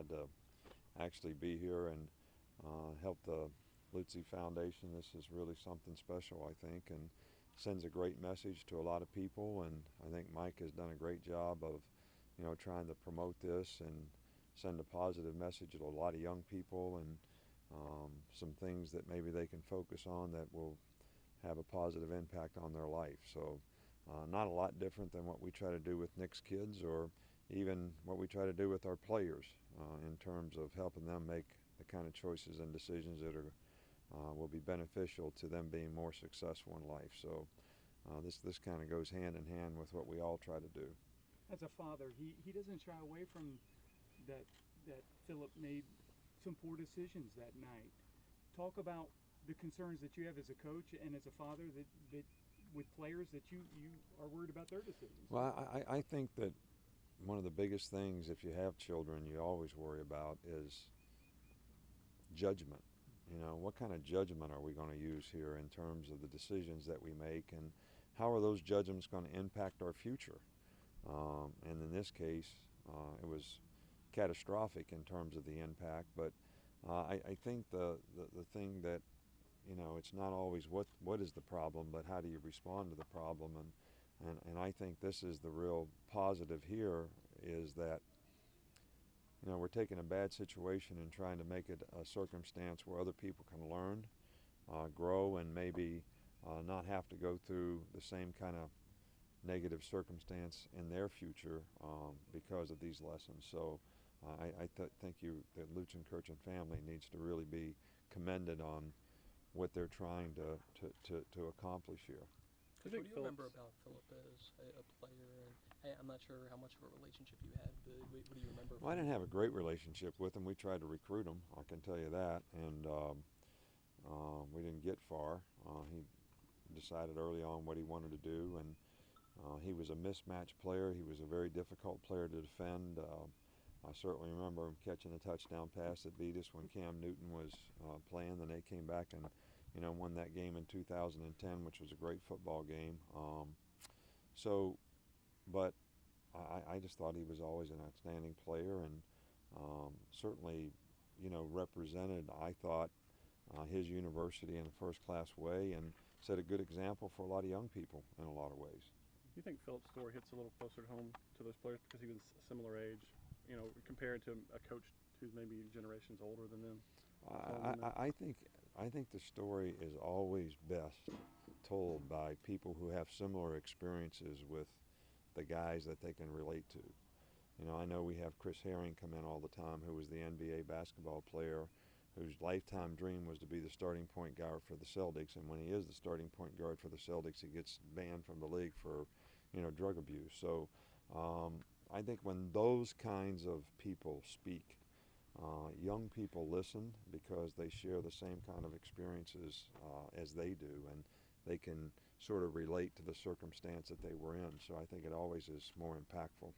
glad to actually be here and help the LUTZIE Foundation. This is really something special, I think, and sends a great message to a lot of people. And I think Mike has done a great job of, trying to promote this and send a positive message to a lot of young people and some things that maybe they can focus on that will have a positive impact on their life. So not a lot different than what we try to do with Nick's kids or even what we try to do with our players in terms of helping them make the kind of choices and decisions that will be beneficial to them being more successful in life. So this kind of goes hand in hand with what we all try to do. As a father, he doesn't shy away from that Philip made some poor decisions that night. Talk about the concerns that you have as a coach and as a father that with players that you are worried about their decisions. Well, I think that one of the biggest things, if you have children, you always worry about is judgment. What kind of judgment are we going to use here in terms of the decisions that we make, and how are those judgments going to impact our future? And in this case, it was catastrophic in terms of the impact, but I think the thing that, it's not always what is the problem, but how do you respond to the problem, and I think this is the real positive here is that, we're taking a bad situation and trying to make it a circumstance where other people can learn, grow, and maybe not have to go through the same kind of negative circumstance in their future because of these lessons. So I think the Lutzenkirchen family needs to really be commended on what they're trying to accomplish here. Coach, what do you remember about Philip as a player? And I'm not sure how much of a relationship you had, but what do you remember? Well, I didn't have a great relationship with him. We tried to recruit him, I can tell you that, and we didn't get far. He decided early on what he wanted to do, and he was a mismatched player. He was a very difficult player to defend. I certainly remember him catching a touchdown pass that beat us when Cam Newton was playing. Then they came back and won that game in 2010, which was a great football game. But I just thought he was always an outstanding player, and certainly, represented, I thought, his university in a first-class way and set a good example for a lot of young people in a lot of ways. Do you think Philip's story hits a little closer to home to those players because he was a similar age, compared to a coach who's maybe generations older than them? I think the story is always best told by people who have similar experiences with the guys that they can relate to. I know we have Chris Herring come in all the time, who was the NBA basketball player, whose lifetime dream was to be the starting point guard for the Celtics, and when he is the starting point guard for the Celtics, he gets banned from the league for, drug abuse. So I think when those kinds of people speak, young people listen because they share the same kind of experiences as they do, and they can sort of relate to the circumstance that they were in. So I think it always is more impactful.